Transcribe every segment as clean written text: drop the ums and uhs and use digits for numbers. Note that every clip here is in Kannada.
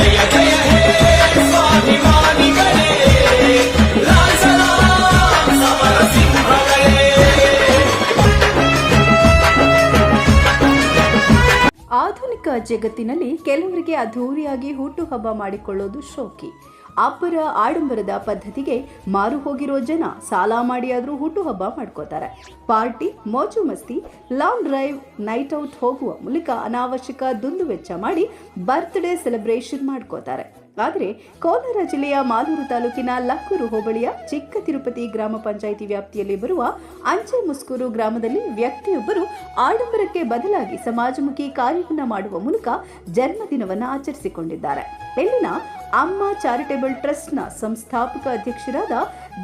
ಜಯ ಜಯ ಹೇ ಸ್ವಾಭಿಮಾನಿಗಳೇ, ಲಾಲ್ ಸಲಾಂ ಸಮರ ಸಿಂಹಗಳೇ. ಆಧುನಿಕ ಜಗತ್ತಿನಲ್ಲಿ ಕೆಲವರಿಗೆ ಅದ್ಧೂರಿಯಾಗಿ ಹುಟ್ಟುಹಬ್ಬ ಮಾಡಿಕೊಳ್ಳೋದು ಶೋಕಿ. ಅಬ್ಬರ ಆಡಂಬರದ ಪದ್ಧತಿಗೆ ಮಾರು ಹೋಗಿರೋ ಜನ ಸಾಲ ಮಾಡಿಯಾದರೂ ಹುಟ್ಟುಹಬ್ಬ ಮಾಡ್ಕೋತಾರೆ. ಪಾರ್ಟಿ, ಮೋಜು ಮಸ್ತಿ, ಲಾಂಗ್ ಡ್ರೈವ್, ನೈಟ್ ಔಟ್ ಹೋಗುವ ಮೂಲಕ ಅನಾವಶ್ಯಕ ದುಂದುವೆಚ್ಚ ಮಾಡಿ ಬರ್ತ್ಡೇ ಸೆಲೆಬ್ರೇಷನ್ ಮಾಡ್ಕೋತಾರೆ. ಆದರೆ ಕೋಲಾರ ಜಿಲ್ಲೆಯ ಮಾಲೂರು ತಾಲೂಕಿನ ಲಕ್ಕೂರು ಹೋಬಳಿಯ ಚಿಕ್ಕ ತಿರುಪತಿ ಗ್ರಾಮ ಪಂಚಾಯಿತಿ ವ್ಯಾಪ್ತಿಯಲ್ಲಿ ಬರುವ ಅಂಚೆ ಮುಸ್ಕೂರು ಗ್ರಾಮದಲ್ಲಿ ವ್ಯಕ್ತಿಯೊಬ್ಬರು ಆಡಂಬರಕ್ಕೆ ಬದಲಾಗಿ ಸಮಾಜಮುಖಿ ಕಾರ್ಯವನ್ನು ಮಾಡುವ ಮೂಲಕ ಜನ್ಮದಿನವನ್ನು ಆಚರಿಸಿಕೊಂಡಿದ್ದಾರೆ. ಇಲ್ಲಿನ ಅಮ್ಮ ಚಾರಿಟೇಬಲ್ ಟ್ರಸ್ಟ್ನ ಸಂಸ್ಥಾಪಕ ಅಧ್ಯಕ್ಷರಾದ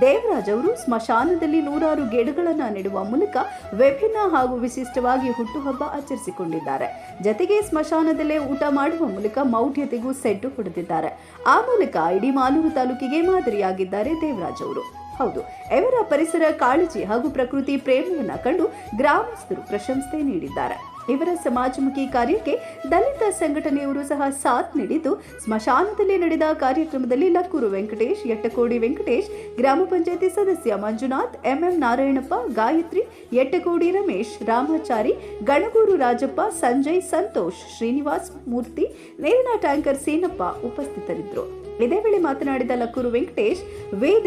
ದೇವರಾಜ್ ಅವರು ಸ್ಮಶಾನದಲ್ಲಿ ನೂರಾರು ಗಿಡಗಳನ್ನು ನೆಡುವ ಮೂಲಕ ವಿಭಿನ್ನ ಹಾಗೂ ವಿಶಿಷ್ಟವಾಗಿ ಹುಟ್ಟುಹಬ್ಬ ಆಚರಿಸಿಕೊಂಡಿದ್ದಾರೆ. ಜತೆಗೆ ಸ್ಮಶಾನದಲ್ಲೇ ಊಟ ಮಾಡುವ ಮೂಲಕ ಮೌಢ್ಯತೆಗೂ ಸೆಡ್ಡು ಹೊಡೆದಿದ್ದಾರೆ. ಆ ಮೂಲಕ ಇಡೀ ಮಾಲೂರು ತಾಲೂಕಿಗೆ ಮಾದರಿಯಾಗಿದ್ದಾರೆ ದೇವರಾಜ್ ಅವರು. ಹೌದು, ಇವರ ಪರಿಸರ ಕಾಳಜಿ ಹಾಗೂ ಪ್ರಕೃತಿ ಪ್ರೇಮವನ್ನು ಕಂಡು ಗ್ರಾಮಸ್ಥರು ಪ್ರಶಂಸೆ ನೀಡಿದ್ದಾರೆ. ಇವರ ಸಮಾಜಮುಖಿ ಕಾರ್ಯಕ್ಕೆ ದಲಿತ ಸಂಘಟನೆಯವರು ಸಹ ಸಾಥ್ ನೀಡಿದ್ದು, ಸ್ಮಶಾನದಲ್ಲಿ ನಡೆದ ಕಾರ್ಯಕ್ರಮದಲ್ಲಿ ಲಕ್ಕೂರು ವೆಂಕಟೇಶ್, ಎಟ್ಟಕೋಡಿ ವೆಂಕಟೇಶ್, ಗ್ರಾಮ ಪಂಚಾಯತಿ ಸದಸ್ಯ ಮಂಜುನಾಥ್, ಎಂಎಂ ನಾರಾಯಣಪ್ಪ, ಗಾಯತ್ರಿ, ಎಟ್ಟಕೋಡಿ ರಮೇಶ್, ರಾಮಾಚಾರಿ, ಗಣಗೂರು ರಾಜಪ್ಪ, ಸಂಜಯ್, ಸಂತೋಷ್, ಶ್ರೀನಿವಾಸ್ ಮೂರ್ತಿ, ನೀರಿನ ಟ್ಯಾಂಕರ್ ಸೀನಪ್ಪ ಉಪಸ್ಥಿತರಿದ್ದರು. ಇದೇ ವೇಳೆ ಮಾತನಾಡಿದ ಲಕ್ಕೂರು ವೆಂಕಟೇಶ್,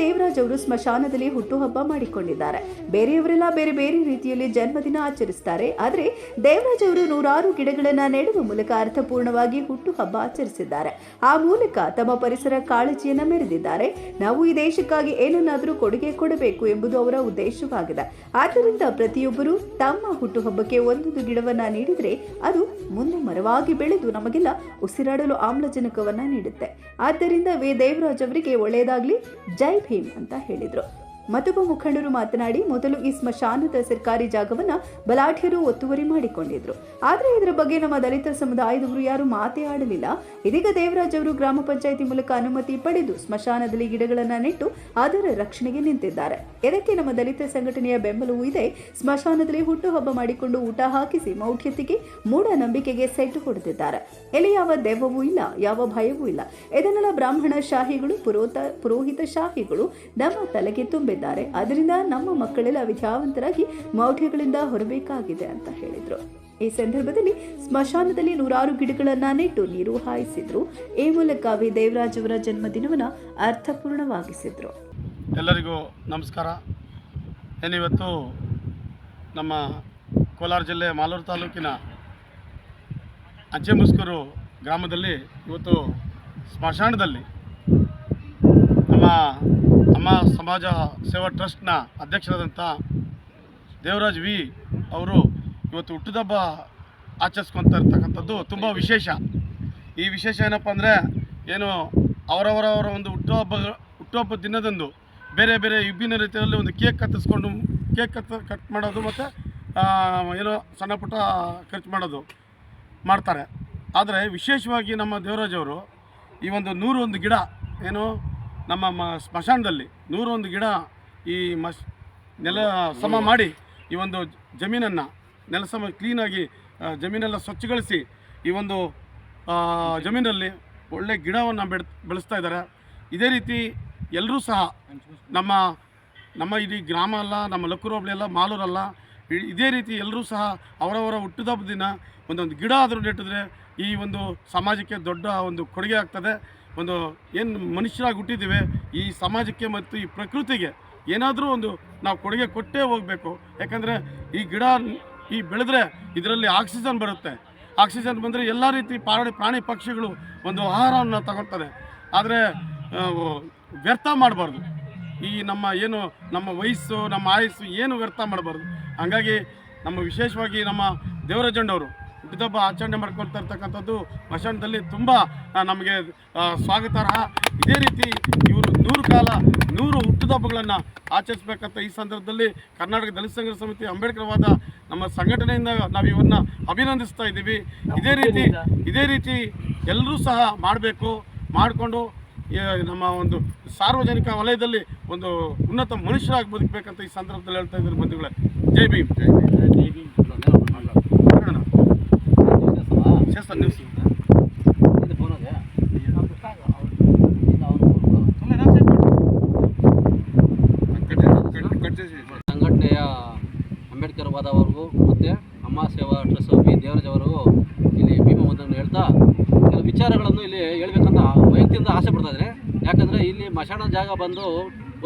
ದೇವರಾಜ್ ಅವರು ಸ್ಮಶಾನದಲ್ಲಿ ಹುಟ್ಟುಹಬ್ಬ ಮಾಡಿಕೊಂಡಿದ್ದಾರೆ. ಬೇರೆಯವರೆಲ್ಲ ಬೇರೆ ಬೇರೆ ರೀತಿಯಲ್ಲಿ ಜನ್ಮದಿನ ಆಚರಿಸುತ್ತಾರೆ. ಆದರೆ ದೇವರಾಜ್ ಅವರು ನೂರಾರು ಗಿಡಗಳನ್ನು ನೆಡುವ ಮೂಲಕ ಅರ್ಥಪೂರ್ಣವಾಗಿ ಹುಟ್ಟುಹಬ್ಬ ಆಚರಿಸಿದ್ದಾರೆ. ಆ ಮೂಲಕ ತಮ್ಮ ಪರಿಸರ ಕಾಳಜಿಯನ್ನು ಮೆರೆದಿದ್ದಾರೆ. ನಾವು ಈ ದೇಶಕ್ಕಾಗಿ ಏನನ್ನಾದರೂ ಕೊಡುಗೆ ಕೊಡಬೇಕು ಎಂಬುದು ಅವರ ಉದ್ದೇಶವಾಗಿದೆ. ಆದ್ದರಿಂದ ಪ್ರತಿಯೊಬ್ಬರೂ ತಮ್ಮ ಹುಟ್ಟುಹಬ್ಬಕ್ಕೆ ಒಂದೊಂದು ಗಿಡವನ್ನ ನೀಡಿದರೆ ಅದು ಮುಂದೆ ಮರವಾಗಿ ಬೆಳೆದು ನಮಗೆಲ್ಲ ಉಸಿರಾಡಲು ಆಮ್ಲಜನಕವನ್ನ ನೀಡುತ್ತೆ. ಆದ್ದರಿಂದ ದೇವರಾಜ್ ಅವರಿಗೆ ಒಳ್ಳೆಯದಾಗಲಿ, ಜೈ ಭೀಮ್ ಅಂತ ಹೇಳಿದರು. ಮತ್ತೊಬ್ಬ ಮುಖಂಡರು ಮಾತನಾಡಿ, ಮೊದಲು ಈ ಸ್ಮಶಾನದ ಸರ್ಕಾರಿ ಜಾಗವನ್ನು ಬಲಾಢ್ಯರು ಒತ್ತುವರಿ ಮಾಡಿಕೊಂಡಿದ್ರು. ಆದರೆ ಇದರ ಬಗ್ಗೆ ನಮ್ಮ ದಲಿತ ಸಮುದಾಯದವರು ಯಾರು ಮಾತೇ ಆಡಲಿಲ್ಲ. ಇದೀಗ ದೇವರಾಜ್ ಅವರು ಗ್ರಾಮ ಪಂಚಾಯಿತಿ ಮೂಲಕ ಅನುಮತಿ ಪಡೆದು ಸ್ಮಶಾನದಲ್ಲಿ ಗಿಡಗಳನ್ನು ನೆಟ್ಟು ಅದರ ರಕ್ಷಣೆಗೆ ನಿಂತಿದ್ದಾರೆ. ಇದಕ್ಕೆ ನಮ್ಮ ದಲಿತ ಸಂಘಟನೆಯ ಬೆಂಬಲವೂ ಇದೆ. ಸ್ಮಶಾನದಲ್ಲಿ ಹುಟ್ಟುಹಬ್ಬ ಮಾಡಿಕೊಂಡು ಊಟ ಹಾಕಿಸಿ ಮೌಢ್ಯತೆಗೆ, ಮೂಢನಂಬಿಕೆಗೆ ಸೆಟ್ಟು ಹೊಡೆದಿದ್ದಾರೆ. ಇಲ್ಲಿ ಯಾವ ದೆವ್ವವೂ ಇಲ್ಲ, ಯಾವ ಭಯವೂ ಇಲ್ಲ. ಇದನ್ನೆಲ್ಲ ಬ್ರಾಹ್ಮಣ ಶಾಹಿಗಳು, ಪುರೋಹಿತ ಶಾಹಿಗಳು ನಮ್ಮ ತಲೆಗೆ ತುಂಬಿದ್ದಾರೆ. ಅದರಿಂದ ನಮ್ಮ ಮಕ್ಕಳೆಲ್ಲ ವಿದ್ಯಾವಂತರಾಗಿ ಮೌಢ್ಯಗಳಿಂದ ಹೊರಬೇಕಾಗಿದೆ ಅಂತ ಹೇಳಿದರು. ಈ ಸಂದರ್ಭದಲ್ಲಿ ಸ್ಮಶಾನದಲ್ಲಿ ನೂರಾರು ಗಿಡಗಳನ್ನ ನೆಟ್ಟು ನೀರು ಹಾಯಿಸಿದ್ರು. ಈ ಮೂಲಕ ದೇವರಾಜ್ ಅವರ ಜನ್ಮದಿನವನ್ನು ಅರ್ಥಪೂರ್ಣವಾಗಿಸಿದ್ರು. ಎಲ್ಲರಿಗೂ ನಮಸ್ಕಾರ. ಏನಿವತ್ತು ನಮ್ಮ ಕೋಲಾರ ಜಿಲ್ಲೆ ಮಾಲೂರು ತಾಲೂಕಿನ ಅಂಚೆ ಮುಸ್ಕೂರು ಗ್ರಾಮದಲ್ಲಿ ಇವತ್ತು ಸ್ಮಶಾನದಲ್ಲಿ ನಮ್ಮ ಅಮ್ಮ ಸಮಾಜ ಸೇವಾ ಟ್ರಸ್ಟ್ನ ಅಧ್ಯಕ್ಷರಾದಂಥ ದೇವರಾಜ್ ವಿ ಅವರು ಇವತ್ತು ಹುಟ್ಟುಹಬ್ಬ ಆಚರಿಸ್ಕೊತಾ ಇರ್ತಕ್ಕಂಥದ್ದು ತುಂಬ ವಿಶೇಷ. ಈ ವಿಶೇಷ ಏನಪ್ಪ ಅಂದರೆ, ಏನು ಅವರವರ ಒಂದು ಹುಟ್ಟುಹಬ್ಬ ದಿನದಂದು ಬೇರೆ ಬೇರೆ ವಿಭಿನ್ನ ರೀತಿಯಲ್ಲಿ ಒಂದು ಕೇಕ್ ಕಟ್ ಮಾಡೋದು ಮತ್ತು ಏನೋ ಸಣ್ಣ ಪುಟ್ಟ ಖರ್ಚು ಮಾಡೋದು ಮಾಡ್ತಾರೆ. ಆದರೆ ವಿಶೇಷವಾಗಿ ನಮ್ಮ ದೇವರಾಜ್ ಅವರು ಈ ಒಂದು 101 ಗಿಡ ಏನು ನಮ್ಮ ಸ್ಮಶಾನದಲ್ಲಿ 101 ಗಿಡ ಈ ನೆಲ ಸಮ ಮಾಡಿ ಈ ಒಂದು ಜಮೀನನ್ನು ನೆಲ ಸಮ ಕ್ಲೀನಾಗಿ ಜಮೀನೆಲ್ಲ ಸ್ವಚ್ಛಗೊಳಿಸಿ ಈ ಒಂದು ಜಮೀನಲ್ಲಿ ಒಳ್ಳೆ ಗಿಡವನ್ನು ಬೆಳೆಸ್ತಾ ಇದ್ದಾರೆ. ಇದೇ ರೀತಿ ಎಲ್ಲರೂ ಸಹ ನಮ್ಮ ಇಡೀ ಗ್ರಾಮ ಅಲ್ಲ, ನಮ್ಮ ಲಕ್ಕೂರು ಹೋಬಳಿ ಅಲ್ಲ, ಮಾಲೂರಲ್ಲ, ಇದೇ ರೀತಿ ಎಲ್ಲರೂ ಸಹ ಅವರವರ ಹುಟ್ಟುಹಬ್ಬದ ದಿನ ಒಂದೊಂದು ಗಿಡ ಆದರೂ ನೆಟ್ಟಿದ್ರೆ ಈ ಒಂದು ಸಮಾಜಕ್ಕೆ ದೊಡ್ಡ ಒಂದು ಕೊಡುಗೆ ಆಗ್ತದೆ. ಒಂದು ಏನು ಮನುಷ್ಯರಾಗಿ ಹುಟ್ಟಿದ್ದೀವಿ, ಈ ಸಮಾಜಕ್ಕೆ ಮತ್ತು ಈ ಪ್ರಕೃತಿಗೆ ಏನಾದರೂ ಒಂದು ನಾವು ಕೊಡುಗೆ ಕೊಟ್ಟೇ ಹೋಗಬೇಕು. ಯಾಕಂದರೆ ಈ ಗಿಡ ಬೆಳೆದ್ರೆ ಇದರಲ್ಲಿ ಆಕ್ಸಿಜನ್ ಬರುತ್ತೆ. ಆಕ್ಸಿಜನ್ ಬಂದರೆ ಎಲ್ಲ ರೀತಿ ಪ್ರಾಣಿ ಪಕ್ಷಿಗಳು ಒಂದು ಆಹಾರವನ್ನು ತಗೊಳ್ತದೆ. ಆದರೆ ವ್ಯರ್ಥ ಮಾಡಬಾರ್ದು. ಈ ನಮ್ಮ ವಯಸ್ಸು, ನಮ್ಮ ಆಯಸ್ಸು ಏನು ವ್ಯರ್ಥ ಮಾಡಬಾರ್ದು. ಹಾಗಾಗಿ ನಮ್ಮ ವಿಶೇಷವಾಗಿ ನಮ್ಮ ದೇವರಾಜಣ್ಣವರು ಹುಟ್ಟುಹಬ್ಬ ಆಚರಣೆ ಮಾಡ್ಕೊಳ್ತಾ ಇರ್ತಕ್ಕಂಥದ್ದು ಸ್ಮಶಾನದಲ್ಲಿ ತುಂಬ ನಮಗೆ ಸ್ವಾಗತಾರ್ಹ. ಇದೇ ರೀತಿ ಇವರು 100 ಹುಟ್ಟುಹಬ್ಬಗಳನ್ನು ಆಚರಿಸಬೇಕಂತ ಈ ಸಂದರ್ಭದಲ್ಲಿ ಕರ್ನಾಟಕ ದಲಿತ ಸಂಘರ್ಷ ಸಮಿತಿ ಅಂಬೇಡ್ಕರ್ವಾದ ನಮ್ಮ ಸಂಘಟನೆಯಿಂದ ನಾವು ಇವನ್ನ ಅಭಿನಂದಿಸ್ತಾ ಇದ್ದೀವಿ. ಇದೇ ರೀತಿ ಎಲ್ಲರೂ ಸಹ ಮಾಡಬೇಕು. ಮಾಡಿಕೊಂಡು ನಮ್ಮ ಒಂದು ಸಾರ್ವಜನಿಕ ವಲಯದಲ್ಲಿ ಒಂದು ಉನ್ನತ ಮನುಷ್ಯರಾಗಿ ಬದುಕಬೇಕಂತ ಈ ಸಂದರ್ಭದಲ್ಲಿ ಹೇಳ್ತಾ ಇದ್ದಾರೆ ಬಂಧುಗಳೇ. ಜೈ ಭೀಮ್. ನ್ಯೂಸ್ ವಿಚಾರಗಳನ್ನು ಇಲ್ಲಿ ಹೇಳ್ಬೇಕಂತ ವೈಯಕ್ತಿಯಿಂದ ಆಸೆ ಪಡ್ತಾ ಇದ್ದಾರೆ. ಯಾಕಂದರೆ ಇಲ್ಲಿ ಮಶಾಣ ಜಾಗ ಬಂದು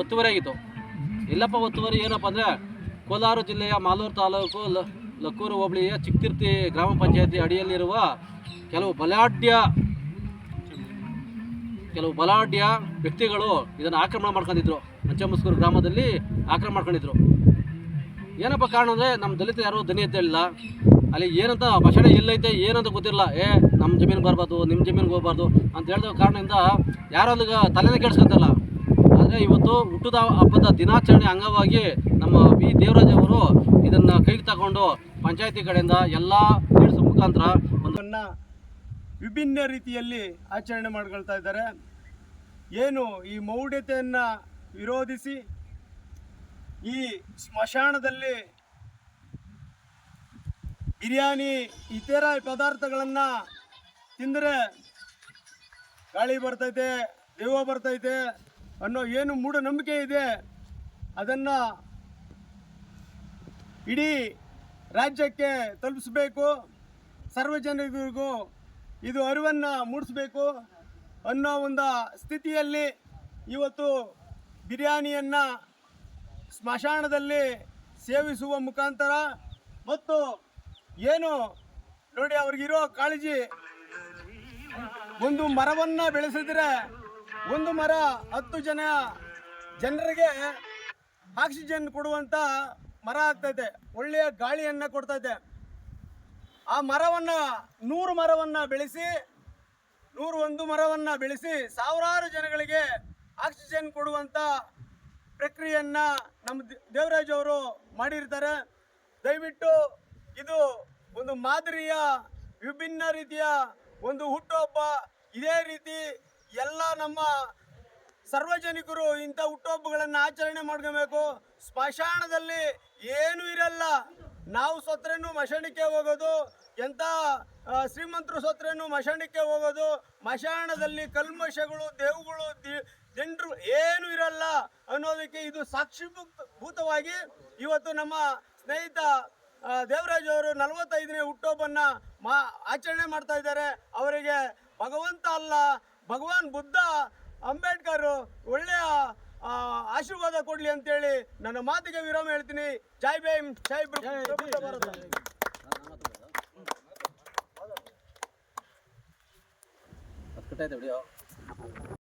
ಒತ್ತುವರಿ ಆಗಿತ್ತು. ಎಲ್ಲಪ್ಪ ಒತ್ತುವರಿ ಏನಪ್ಪ ಅಂದರೆ, ಕೋಲಾರ ಜಿಲ್ಲೆಯ ಮಾಲೂರು ತಾಲೂಕು ಲಕ್ಕೂರು ಹೋಬಳಿಯ ಚಿಕ್ಕತಿರ್ತಿ ಗ್ರಾಮ ಪಂಚಾಯತಿ ಅಡಿಯಲ್ಲಿರುವ ಕೆಲವು ಬಲಾಢ್ಯ ವ್ಯಕ್ತಿಗಳು ಇದನ್ನು ಆಕ್ರಮಣ ಮಾಡ್ಕೊಂಡಿದ್ರು. ಅಂಚೆಮುಸ್ಕೂರು ಗ್ರಾಮದಲ್ಲಿ ಆಕ್ರಮಣ ಮಾಡ್ಕೊಂಡಿದ್ರು. ಏನಪ್ಪ ಕಾರಣ ಅಂದರೆ, ನಮ್ಮ ದಲಿತ ಯಾರು ದನಿ ಅಂತ ಹೇಳಿಲ್ಲ. ಅಲ್ಲಿ ಏನಂತ ಮಶಾಣ ಎಲ್ಲೈತೆ ಏನಂತ ಗೊತ್ತಿರಲ್ಲ. ನಮ್ಮ ಜಮೀನಿಗೆ ಬರಬಾರ್ದು, ನಿಮ್ಮ ಜಮೀನಿಗೆ ಹೋಗ್ಬಾರ್ದು ಅಂತ ಹೇಳಿದ ಕಾರಣದಿಂದ ಯಾರು ಅಲ್ಲಿಗೆ ತಲೆನೇ ಕೆಡಿಸ್ಕೊತಾರಲ್ಲ. ಆದರೆ ಇವತ್ತು ಹುಟ್ಟುದ ಹಬ್ಬದ ದಿನಾಚರಣೆ ಅಂಗವಾಗಿ ನಮ್ಮ ವಿ ದೇವರಾಜ್ ಅವರು ಇದನ್ನು ಕೈಗೆ ತಗೊಂಡು ಪಂಚಾಯತಿ ಕಡೆಯಿಂದ ಎಲ್ಲ ಲೀಡ್ಸ್ ಮುಖಾಂತರ ಒಂದನ್ನು ವಿಭಿನ್ನ ರೀತಿಯಲ್ಲಿ ಆಚರಣೆ ಮಾಡ್ಕೊಳ್ತಾ ಇದ್ದಾರೆ. ಏನು ಈ ಮೌಢ್ಯತೆಯನ್ನು ವಿರೋಧಿಸಿ ಈ ಸ್ಮಶಾನದಲ್ಲಿ ಬಿರಿಯಾನಿ ಇತರ ಪದಾರ್ಥಗಳನ್ನು ತಿಂದರೆ ಗಾಳಿ ಬರ್ತೈತೆ, ದೆವ್ವ ಬರ್ತೈತೆ ಅನ್ನೋ ಏನು ಮೂಢನಂಬಿಕೆ ಇದೆ, ಅದನ್ನು ಇಡೀ ರಾಜ್ಯಕ್ಕೆ ತಲುಪಿಸಬೇಕು, ಸಾರ್ವಜನಿಕರಿಗೂ ಇದು ಅರಿವನ್ನು ಮೂಡಿಸಬೇಕು ಅನ್ನೋ ಒಂದು ಸ್ಥಿತಿಯಲ್ಲಿ ಇವತ್ತು ಬಿರಿಯಾನಿಯನ್ನು ಸ್ಮಶಾನದಲ್ಲಿ ಸೇವಿಸುವ ಮುಖಾಂತರ ಮತ್ತು ಏನು ನೋಡಿ ಅವ್ರಿಗಿರೋ ಕಾಳಜಿ, ಒಂದು ಮರವನ್ನು ಬೆಳೆಸಿದ್ರೆ ಒಂದು ಮರ 10 ಜನರಿಗೆ ಆಕ್ಸಿಜನ್ ಕೊಡುವಂಥ ಮರ ಆಗ್ತೈತೆ, ಒಳ್ಳೆಯ ಗಾಳಿಯನ್ನು ಕೊಡ್ತೈತೆ. ಆ ಮರವನ್ನು 100 ಮರವನ್ನು ಬೆಳೆಸಿ 101 ಮರವನ್ನು ಬೆಳೆಸಿ ಸಾವಿರಾರು ಜನಗಳಿಗೆ ಆಕ್ಸಿಜನ್ ಕೊಡುವಂಥ ಪ್ರಕ್ರಿಯೆಯನ್ನು ನಮ್ಮ ದೇವರಾಜ್ ಅವರು ಮಾಡಿರ್ತಾರೆ. ದಯವಿಟ್ಟು ಇದು ಒಂದು ಮಾದರಿಯ ವಿಭಿನ್ನ ರೀತಿಯ ಒಂದು ಹುಟ್ಟುಹಬ್ಬ. ಇದೇ ರೀತಿ ಎಲ್ಲ ನಮ್ಮ ಸಾರ್ವಜನಿಕರು ಇಂಥ ಹುಟ್ಟುಹಬ್ಬಗಳನ್ನು ಆಚರಣೆ ಮಾಡ್ಕೋಬೇಕು. ಸ್ಮಶಾನದಲ್ಲಿ ಏನೂ ಇರಲ್ಲ. ನಾವು ಸತ್ರೇನು ಮಶಾಣಕ್ಕೆ ಹೋಗೋದು, ಎಂಥ ಶ್ರೀಮಂತರು ಸತ್ರೇನು ಮಶಾಣಕ್ಕೆ ಹೋಗೋದು. ಮಶಾಣದಲ್ಲಿ ಕಲ್ಮಶಗಳು, ದೇವುಗಳು, ಜನರು ಏನೂ ಇರಲ್ಲ ಅನ್ನೋದಕ್ಕೆ ಇದು ಸಾಕ್ಷೀಭೂತವಾಗಿ ಇವತ್ತು ನಮ್ಮ ಸ್ನೇಹಿತ ದೇವರಾಜ್ ಅವರು 45ನೇ ಹುಟ್ಟುಹಬ್ಬವನ್ನು ಆಚರಣೆ ಮಾಡ್ತಾ ಇದ್ದಾರೆ. ಅವರಿಗೆ ಭಗವಂತ ಅಲ್ಲ, ಭಗವಾನ್ ಬುದ್ಧ ಅಂಬೇಡ್ಕರ್ ಒಳ್ಳೆಯ ಆಶೀರ್ವಾದ ಕೊಡಲಿ ಅಂತೇಳಿ ನನ್ನ ಮಾತಿಗೆ ವಿರಾಮ ಹೇಳ್ತೀನಿ. ಜೈ ಭೀಮ್, ಜೈ ಭಾರತ.